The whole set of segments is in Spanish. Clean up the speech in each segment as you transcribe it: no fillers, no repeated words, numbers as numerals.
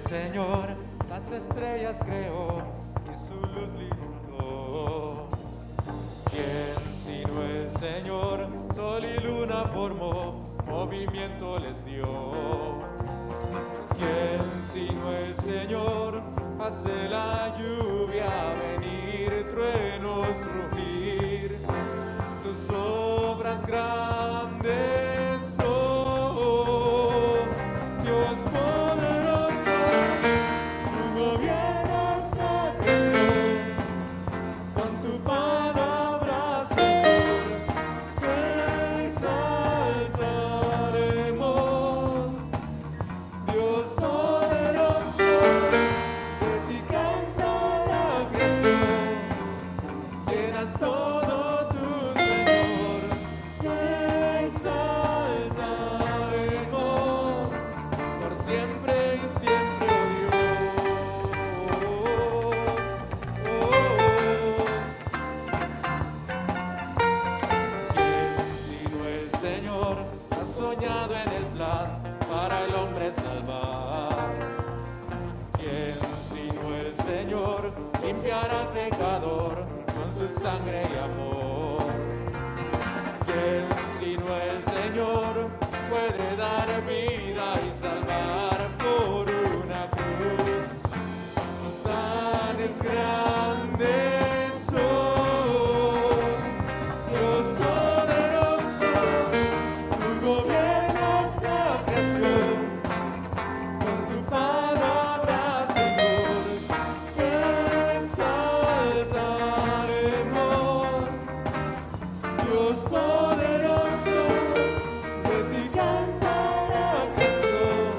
Señor las estrellas creó y su luz iluminó. ¿Quién sino el Señor sol y luna formó, movimiento les dio? ¿Quién sino el Señor hace la lluvia venir, truenos rugir? Tus obras grandes son, Dios poderoso, tú gobiernas la creación. Con tu palabra, Señor, te exaltaremos. Dios poderoso, de ti canta la creación. Llenas todo tu Señor, te exaltaremos por siempre y siempre, oh Dios. ¿Quién sino el Señor ha soñado en el plan para el hombre salvar? ¿Quién sino el Señor limpiará al pecador con su sangre y amor? ¿Quién sino el Señor puede dar vida y salvar por una cruz? Tus planes grandes son, Dios poderoso, tú gobiernas la creación. Con tu palabra, Señor, te exaltaremos. Dios poderoso, de ti canta la creación.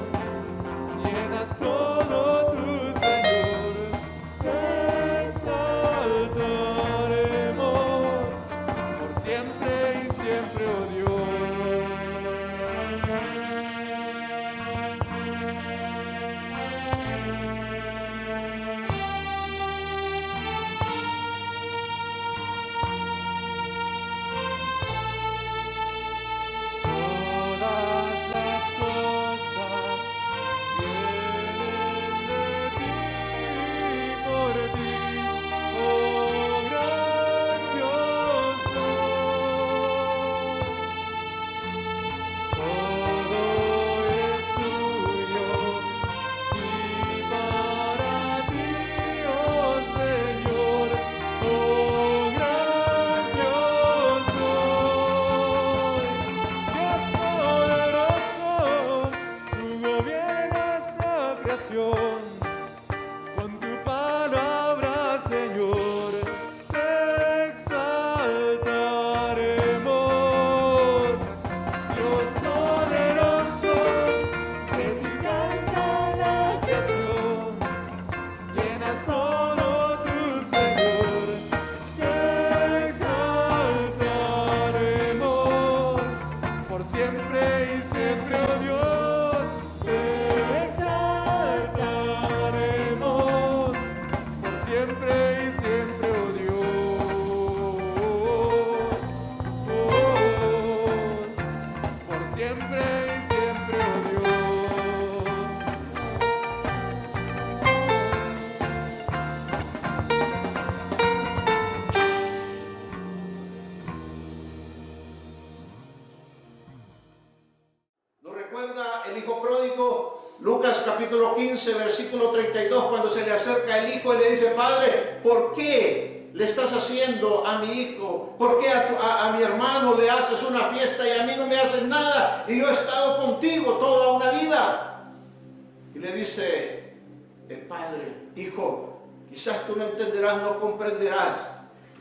Llenas todo tu Señor, te exaltaremos por siempre y siempre, oh Dios. Todas las cosas vienen de ti, por ti, oh gran Dios soy. Todo es tuyo y para ti, oh Señor, oh gran Dios soy. Dios poderoso, tú gobiernas la creación. Con tu palabra, Señor, te exaltaremos. Dios poderoso, de ti canta la creación. Llenas todo tu Señor, te exaltaremos por siempre y siempre, oh Dios, te exaltaremos por siempre y siempre, oh Dios, por siempre y siempre, oh Dios. ¿Nos recuerda el hijo pródigo? Lucas capítulo 15, versículo 32, cuando se le acerca el hijo y le dice: Padre, ¿por qué le estás haciendo a mi hijo? ¿Por qué a mi hermano le haces una fiesta y a mí no me haces nada? Y yo he estado contigo toda una vida. Y le dice el padre: Hijo, quizás tú no entenderás, no comprenderás,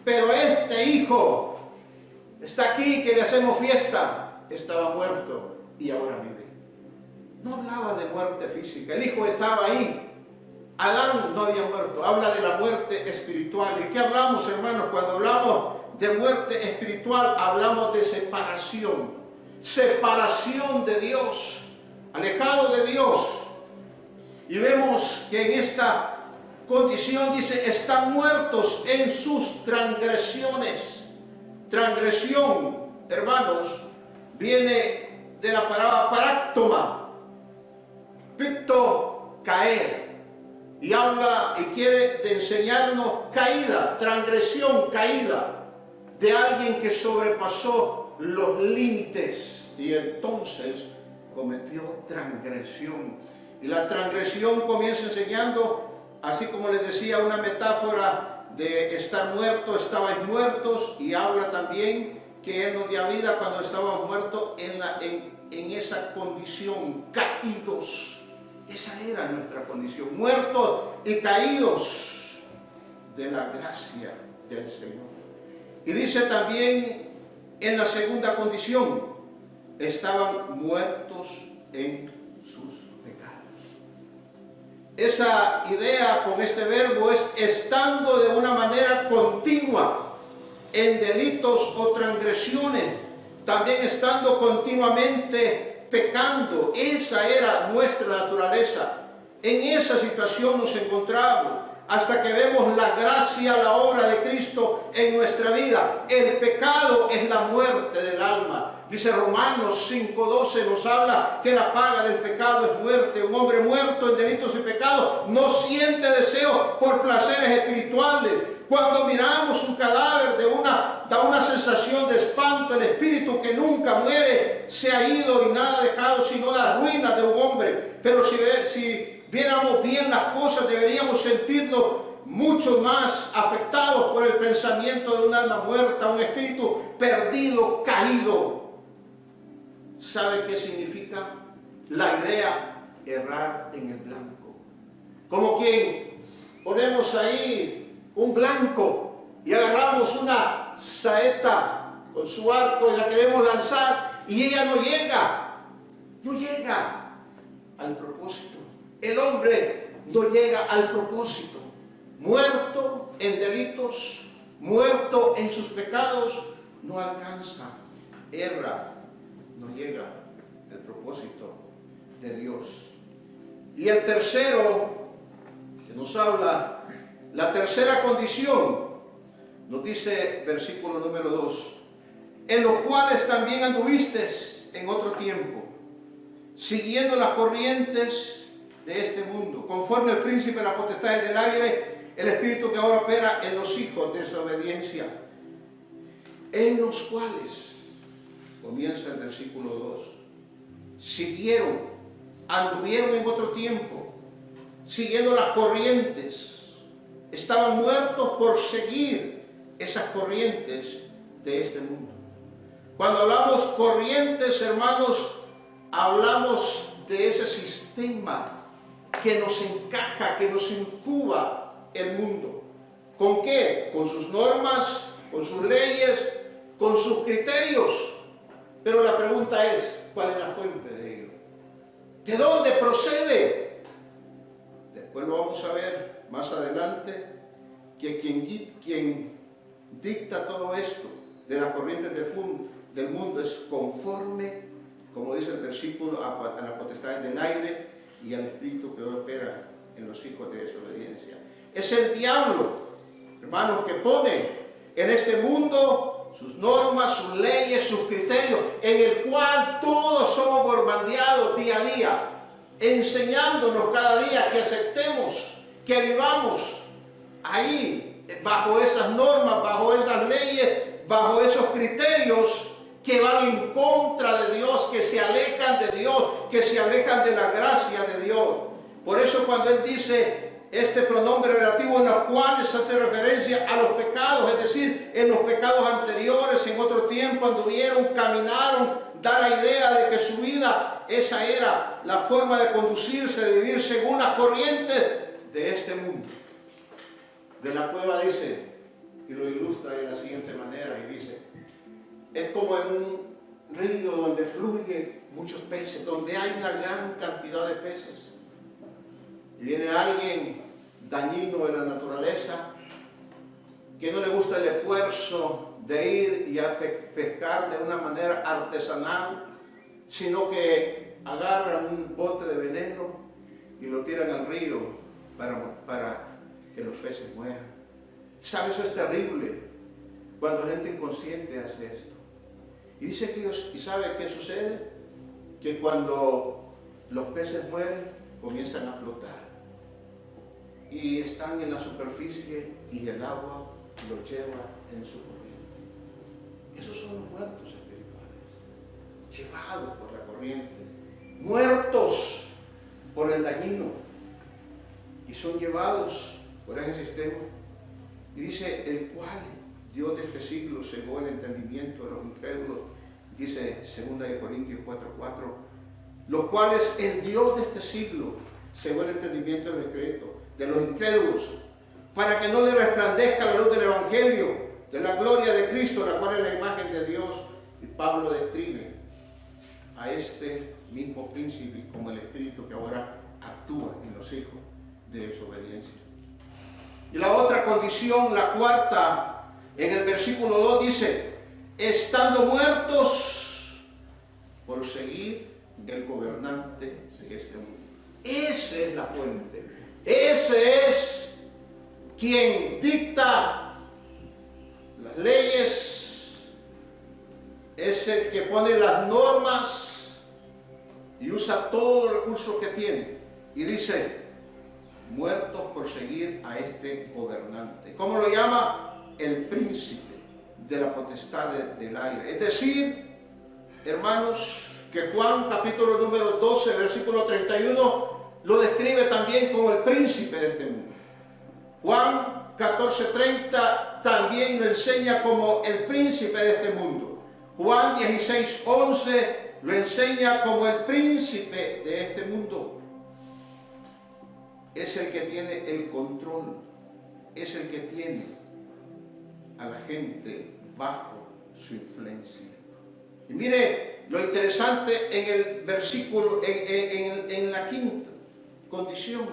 pero este hijo está aquí, que le hacemos fiesta, estaba muerto y ahora vive. No hablaba de muerte física, el hijo estaba ahí. Adán no había muerto, habla de la muerte espiritual. ¿Y qué hablamos, hermanos? Cuando hablamos de muerte espiritual, hablamos de separación. Separación de Dios, alejado de Dios. Y vemos que en esta condición dice: están muertos en sus transgresiones. Transgresión, hermanos, viene de la palabra paráctoma. Picto caer. Y habla y quiere enseñarnos caída, transgresión, caída de alguien que sobrepasó los límites y entonces cometió transgresión. Y la transgresión comienza enseñando, así como les decía, una metáfora de estar muertos, estabais muertos, y habla también que Él nos dio vida cuando estábamos muertos en esa condición, caídos. Esa era nuestra condición, muertos y caídos de la gracia del Señor. Y dice también en la segunda condición, estaban muertos en sus pecados. Esa idea con este verbo es estando de una manera continua en delitos o transgresiones, también estando continuamente pecando. Esa era nuestra naturaleza. En esa situación nos encontramos hasta que vemos la gracia, la obra de Cristo en nuestra vida. El pecado es la muerte del alma. Dice Romanos 5:12, nos habla que la paga del pecado es muerte. Un hombre muerto en delitos y pecados no siente deseo por placeres espirituales. Cuando miramos un cadáver da una sensación de espanto. El espíritu que nunca muere se ha ido y nada ha dejado sino la ruina de un hombre. Pero si viéramos bien las cosas, deberíamos sentirnos mucho más afectados por el pensamiento de un alma muerta, un espíritu perdido, caído. ¿Sabe qué significa? La idea, errar en el blanco. Como quien ponemos ahí un blanco y agarramos una saeta con su arco y la queremos lanzar y ella no llega al propósito. El hombre no llega al propósito. Muerto en delitos, muerto en sus pecados, no alcanza, erra, no llega al propósito de Dios. Y el tercero que nos habla, la tercera condición, nos dice versículo número 2, en los cuales también anduvisteis en otro tiempo, siguiendo las corrientes de este mundo, conforme al príncipe de la potestad del aire, el espíritu que ahora opera en los hijos de desobediencia, en los cuales, comienza el versículo 2, siguieron, anduvieron en otro tiempo, siguiendo las corrientes, estaban muertos por seguir esas corrientes de este mundo. Cuando hablamos corrientes, hermanos, hablamos de ese sistema que nos encaja, que nos incuba el mundo. ¿Con qué? Con sus normas, con sus leyes, con sus criterios. Pero la pregunta es, ¿cuál es la fuente de ello? ¿De dónde procede? Después lo vamos a ver más adelante, que quien dicta todo esto de las corrientes del mundo es conforme, como dice el versículo, a la potestad del aire y al espíritu que opera en los hijos de desobediencia. Es el diablo, hermanos, que pone en este mundo sus normas, sus leyes, sus criterios, en el cual todos somos bombardeados día a día, enseñándonos cada día que aceptemos, que vivamos ahí, bajo esas normas, bajo esas leyes, bajo esos criterios que van en contra de Dios, que se alejan de Dios, que se alejan de la gracia de Dios. Por eso cuando Él dice este pronombre relativo, en los cuales hace referencia a los pecados, es decir, en los pecados anteriores, en otro tiempo anduvieron, caminaron, da la idea de que su vida, esa era la forma de conducirse, de vivir según las corrientes de este mundo. De la Cueva dice, y lo ilustra de la siguiente manera, y dice, es como en un río donde fluyen muchos peces, donde hay una gran cantidad de peces. Y viene alguien dañino de la naturaleza, que no le gusta el esfuerzo de ir y a pescar de una manera artesanal, sino que agarran un bote de veneno y lo tiran al río para que los peces mueran. ¿Sabe? Eso es terrible cuando gente inconsciente hace esto. Y dice que ¿y sabe qué sucede? Que cuando los peces mueren, comienzan a flotar y están en la superficie y el agua los lleva en su corriente. Esos son los muertos espirituales, llevados por la corriente, muertos por el dañino, y son llevados por ese sistema. Y dice, el cual Dios de este siglo cegó el entendimiento de los incrédulos, dice 2 Corintios 4:4, los cuales el Dios de este siglo cegó el entendimiento de los incrédulos, para que no le resplandezca la luz del Evangelio, de la gloria de Cristo, la cual es la imagen de Dios. Y Pablo describe a este mismo príncipe como el espíritu que ahora actúa en los hijos de desobediencia. Y la otra condición, la cuarta, en el versículo 2 dice, estando muertos por seguir el gobernante de este mundo. Esa es la fuente. Ese es quien dicta las leyes, es el que pone las normas y usa todos los recursos que tiene. Y dice, muertos por seguir a este gobernante. ¿Cómo lo llama? El príncipe de la potestad del aire. Es decir, hermanos, que Juan capítulo número 12, versículo 31, lo describe también como el príncipe de este mundo. Juan 14:30 también lo enseña como el príncipe de este mundo. Juan 16:11 lo enseña como el príncipe de este mundo. Es el que tiene el control, es el que tiene a la gente bajo su influencia. Y mire lo interesante en el versículo, en la quinta condición.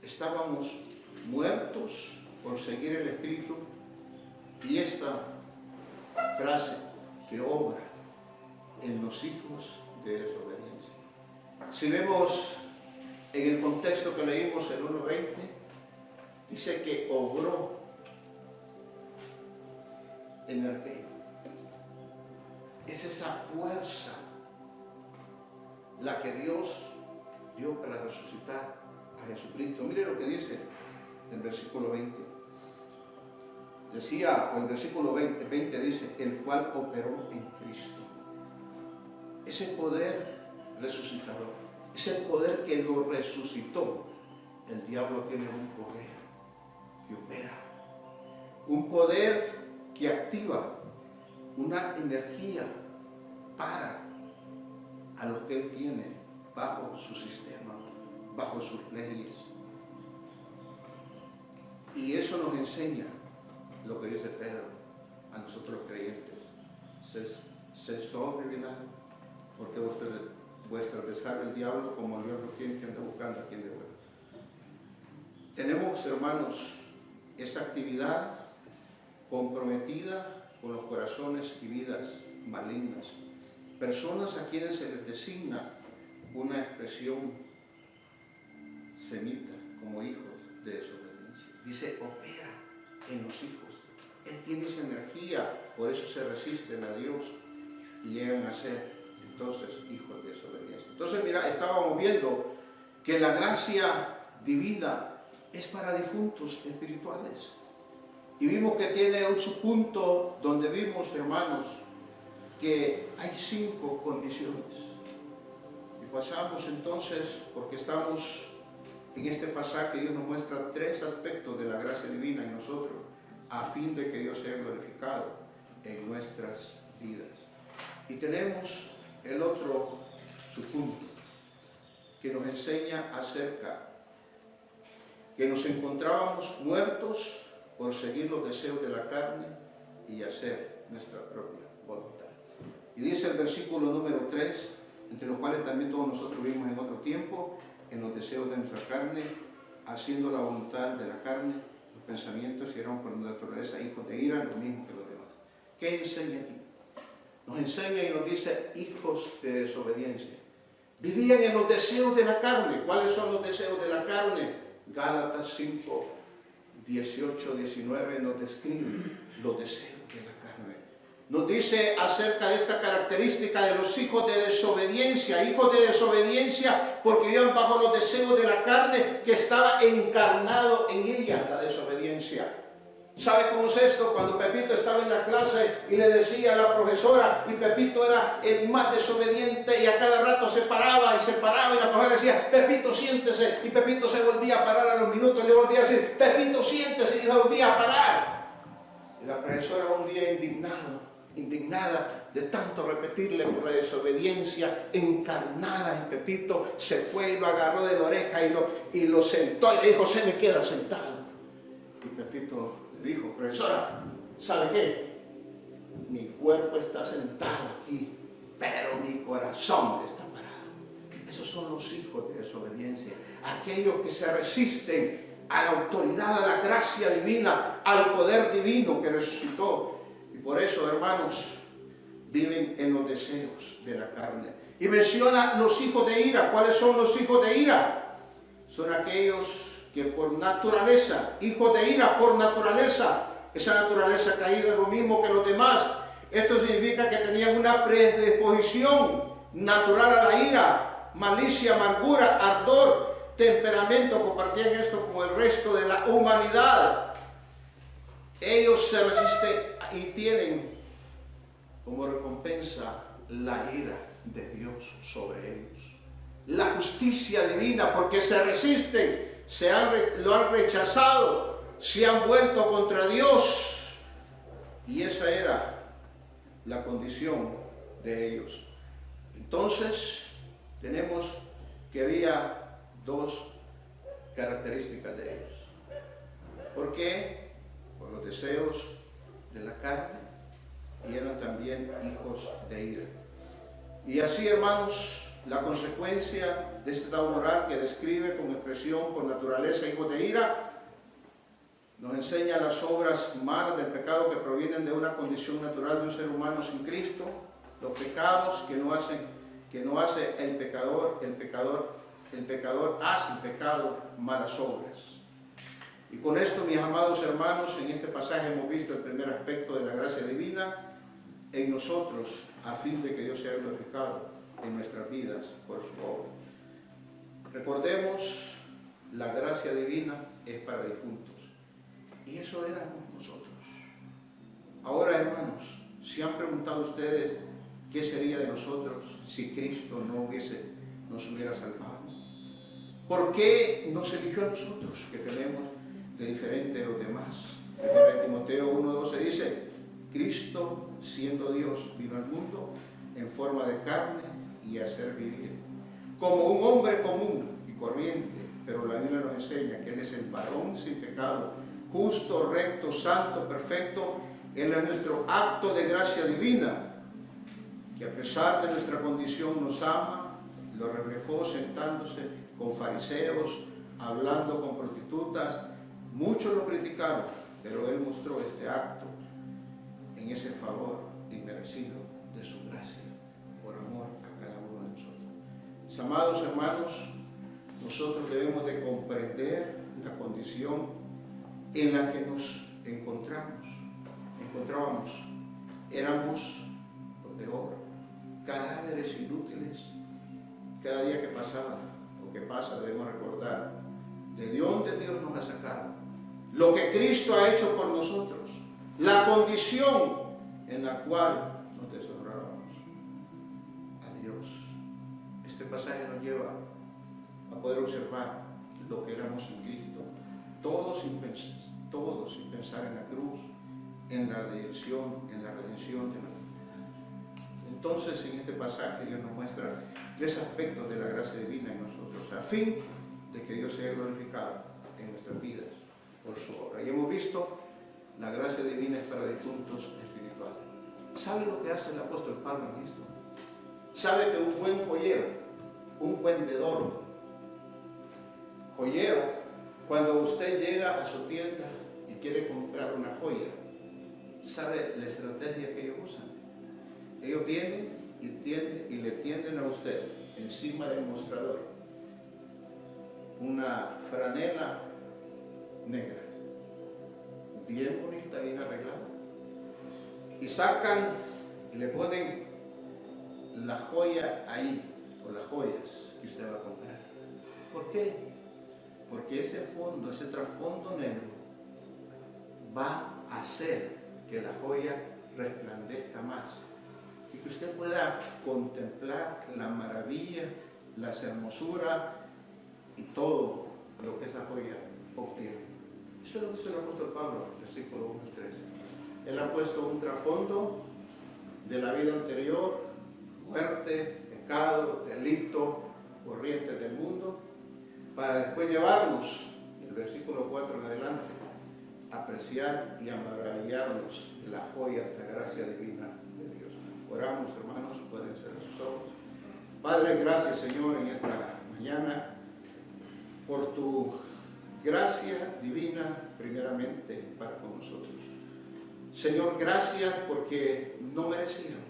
Estábamos muertos por seguir el Espíritu, y esta frase que obra en los hijos de desobediencia. Si vemos en el contexto que leímos el 1:20, dice que obró en el rey. Es esa fuerza la que Dios dio para resucitar a Jesucristo. Mire lo que dice el versículo 20. Decía, el versículo 20 dice, el cual operó en Cristo. Ese poder resucitador, ese poder que lo resucitó. El diablo tiene un poder que opera, un poder que activa una energía para a los que él tiene bajo su sistema, bajo sus leyes. Y eso nos enseña lo que dice Pedro a nosotros los creyentes: sed sobrios, porque vuestro adversario el diablo, como león rugiente, anda buscando a quien devuelva. Tenemos, hermanos, esa actividad comprometida con los corazones y vidas malignas, personas a quienes se les designa una expresión semita como hijos de desobediencia. Dice, opera en los hijos. Él tiene esa energía, por eso se resisten a Dios y llegan a ser entonces hijos de desobediencia. Entonces, mira, estábamos viendo que la gracia divina es para difuntos espirituales. Y vimos que tiene un subpunto donde vimos, hermanos, que hay 5 condiciones. Y pasamos entonces, porque estamos en este pasaje, Dios nos muestra 3 aspectos de la gracia divina en nosotros, a fin de que Dios sea glorificado en nuestras vidas. Y tenemos el otro subpunto, que nos enseña acerca que nos encontrábamos muertos por seguir los deseos de la carne y hacer nuestra propia voluntad. Y dice el versículo número 3, entre los cuales también todos nosotros vivimos en otro tiempo, en los deseos de nuestra carne, haciendo la voluntad de la carne, los pensamientos, y éramos por naturaleza hijos de ira, lo mismo que los demás. ¿Qué enseña aquí? Nos enseña y nos dice hijos de desobediencia. Vivían en los deseos de la carne. ¿Cuáles son los deseos de la carne? Gálatas 5, 18, 19 nos describe los deseos de la carne. nos dice acerca de esta característica de los hijos de desobediencia. Hijos de desobediencia porque vivían bajo los deseos de la carne que estaba encarnado en ella, la desobediencia. ¿Sabe cómo es esto? Cuando Pepito estaba en la clase y le decía a la profesora, y Pepito era el más desobediente y a cada rato se paraba y la profesora decía, Pepito siéntese, y Pepito se volvía a parar a los minutos, le volvía a decir, Pepito siéntese, y se volvía a parar. Y la profesora un día indignada de tanto repetirle por la desobediencia encarnada en Pepito, se fue y lo agarró de la oreja y lo sentó y le dijo, se me queda sentado. Y Pepito le dijo, profesora, ¿sabe qué? Mi cuerpo está sentado aquí, pero mi corazón está parado. Esos son los hijos de desobediencia, aquellos que se resisten a la autoridad, a la gracia divina, al poder divino que resucitó. Y por eso, hermanos, viven en los deseos de la carne. Y menciona los hijos de ira. ¿Cuáles son los hijos de ira? Son aquellos que por naturaleza, hijos de ira por naturaleza, esa naturaleza caída es lo mismo que los demás. Esto significa que tenían una predisposición natural a la ira, malicia, amargura, ardor, temperamento, compartían esto como el resto de la humanidad. Ellos se resisten y tienen como recompensa la ira de Dios sobre ellos. La justicia divina, porque se resisten, lo han rechazado, se han vuelto contra Dios. Y esa era la condición de ellos. Entonces, tenemos que había dos características de ellos. ¿Por qué? Por los deseos de la carne, y eran también hijos de ira. Y así, hermanos, la consecuencia de este estado moral que describe con expresión, por naturaleza, hijos de ira, nos enseña las obras malas del pecado que provienen de una condición natural de un ser humano sin Cristo, los pecados que no hace el pecador hace el pecado, malas obras. Y con esto, mis amados hermanos, en este pasaje hemos visto el primer aspecto de la gracia divina en nosotros, a fin de que Dios sea glorificado en nuestras vidas por su obra. Recordemos, la gracia divina es para difuntos, y eso éramos nosotros. Ahora, hermanos, ¿se han preguntado ustedes qué sería de nosotros si Cristo nos hubiera salvado? ¿Por qué nos eligió a nosotros, que tenemos de diferente de los demás? En Timoteo 1:12 dice, Cristo, siendo Dios, vino al mundo en forma de carne y a ser vivido, como un hombre común y corriente, pero la Biblia nos enseña que Él es el varón sin pecado, justo, recto, santo, perfecto. Él es nuestro acto de gracia divina, que a pesar de nuestra condición nos ama. Lo reflejó sentándose con fariseos, hablando con prostitutas. Muchos lo criticaron, pero Él mostró este acto en ese favor inmerecido de su gracia, por amor a cada uno de nosotros. Mis amados hermanos, nosotros debemos de comprender la condición en la que nos encontrábamos. Éramos lo peor, cadáveres inútiles. Cada día que pasaba o que pasa debemos recordar de dónde Dios nos ha sacado, lo que Cristo ha hecho por nosotros, la condición en la cual nos deshonrábamos a Dios. Este pasaje nos lleva a poder observar lo que éramos en Cristo, todos sin pensar en la cruz, en la redención de nuestra vida. Entonces, en este pasaje Dios nos muestra tres aspectos de la gracia divina en nosotros, a fin de que Dios sea glorificado en nuestras vidas por su obra. Y hemos visto, la gracia divina es para difuntos espirituales. ¿Sabe lo que hace el apóstol Pablo en esto? ¿Sabe que un buen joyero, un vendedor, joyero, cuando usted llega a su tienda y quiere comprar una joya, sabe la estrategia que ellos usan? Ellos vienen y le tienden a usted encima del mostrador una franela negra, bien bonita, bien arreglada, y sacan y le ponen la joya ahí, o las joyas que usted va a comprar. ¿Por qué? Porque ese fondo, ese trasfondo negro va a hacer que la joya resplandezca más y que usted pueda contemplar la maravilla, las hermosuras y todo lo que esa joya obtiene. Eso es lo que dice el apóstol Pablo, versículo 1 y 3. Él ha puesto un trasfondo de la vida anterior, muerte, pecado, delito, corrientes del mundo, para después llevarnos, el versículo 4 en adelante, a apreciar y a maravillarnos de las joyas de la gracia divina de Dios. Oramos, hermanos, pueden cerrar sus ojos. Padre, gracias, Señor, en esta mañana, por tu gracia divina, primeramente, para con nosotros. Señor, gracias porque no merecíamos.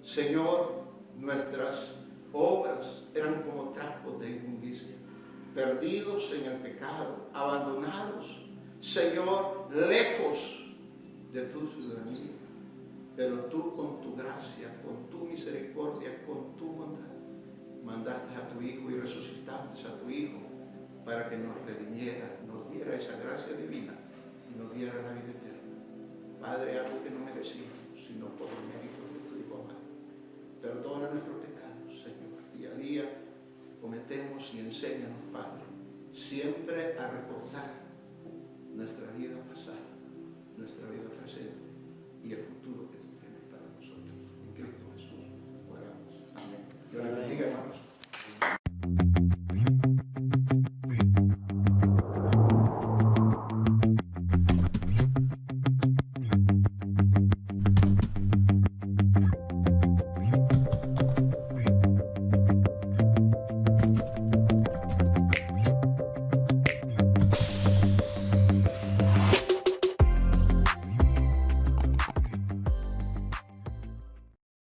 Señor, nuestras obras eran como trapos de inmundicia, perdidos en el pecado, abandonados, Señor, lejos de tu ciudadanía. Pero tú, con tu gracia, con tu misericordia, con tu bondad, mandaste a tu Hijo y resucitaste a tu Hijo para que nos redimiera, nos diera esa gracia divina y nos diera la vida eterna. Padre, algo que no merecíamos, sino por el mérito de tu Hijo amado. Perdona nuestros pecados, Señor. Día a día cometemos y enséñanos, Padre, siempre a recordar nuestra vida pasada, nuestra vida presente y el futuro que tú tienes para nosotros. En Cristo Jesús oramos. Amén. Dios les bendiga, hermanos.